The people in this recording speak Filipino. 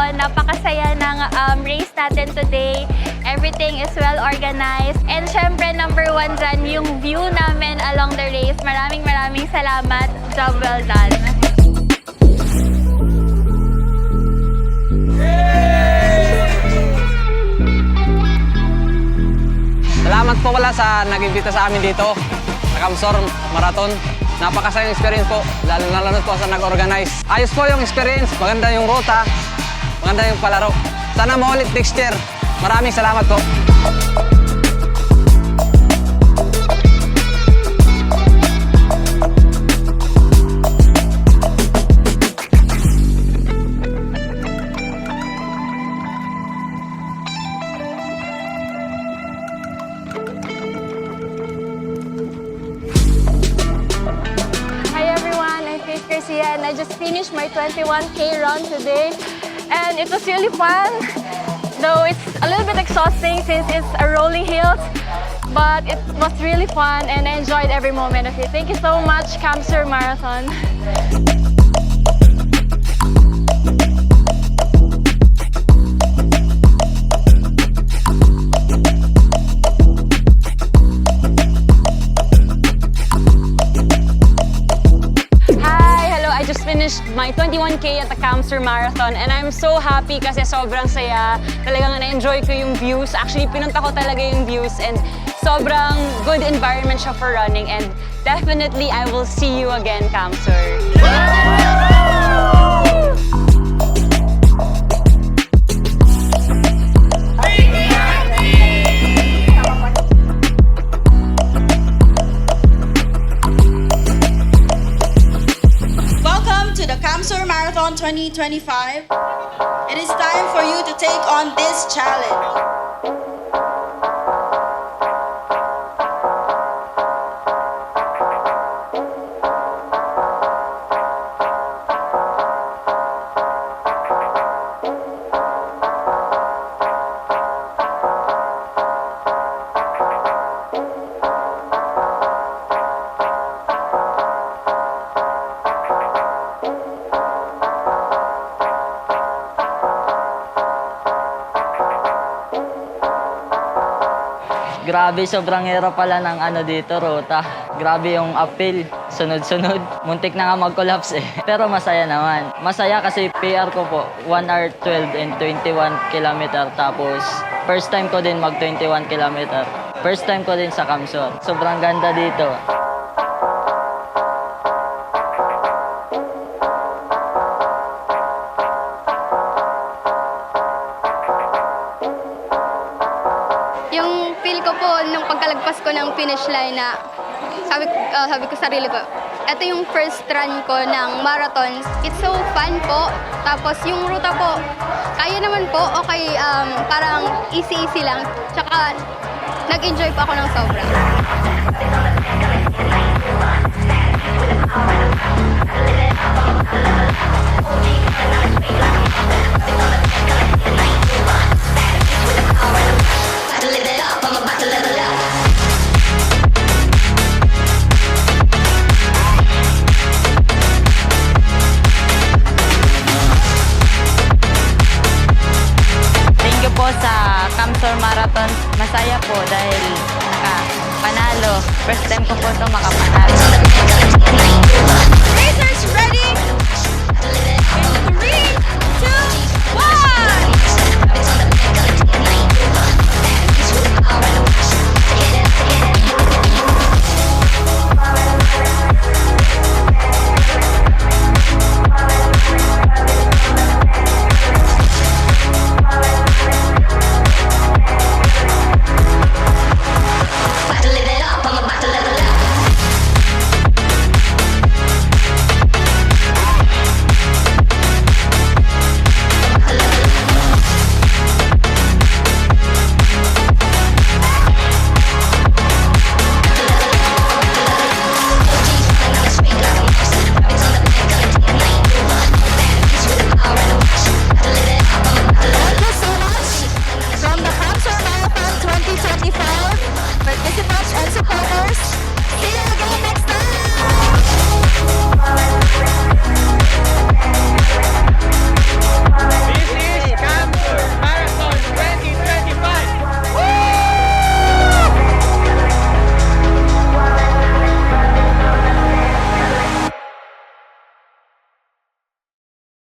Marathon. Napakasaya ng race natin today. Everything is well organized. And syempre, number one dyan, yung view namin along the race. Maraming salamat. Job well done. Salamat po pala sa nag-imbita sa amin dito sa Kamsur Marathon. Napakasayang experience po, lalo po sa nag-organize. Ayos po yung experience, maganda yung ruta, maganda yung palaro. Sana maulit next year. Maraming salamat po. And I just finished my 21K run today and it was really fun, though it's a little bit exhausting since it's a rolling hills, but it was really fun and I enjoyed every moment of it. Thank you so much, Kamsur Marathon. My 21K at the Kamsur Marathon and I'm so happy kasi sobrang saya. Talagang na-enjoy ko yung views. Actually, pinunta ko talaga yung views and sobrang good environment siya for running and definitely I will see you again, Kamsur. The Kamsur Marathon 2025. It is time for you to take on this challenge. Grabe, sobrang hirap pala ng dito, ruta. Grabe yung uphill, sunod-sunod. Muntik na nga mag-collapse eh. Pero masaya naman. Masaya kasi PR ko po, 1 hour 12 and 21 kilometer. Tapos, first time ko din mag 21 kilometer. First time ko din sa Kamsur. Sobrang ganda dito. Yung feel ko po nung pagkalagpas ko ng finish line na sabi ko sa sarili ko, ito yung first run ko ng marathon. It's so fun po. Tapos yung ruta po, kaya naman po, okay, parang easy lang. Tsaka nag-enjoy po ako ng sobra. Sa Kamsur Marathon, masaya po dahil nakapanalo. First time ko po ito makapanalo. Racers ready? 3, 2, 1! Participants and supporters,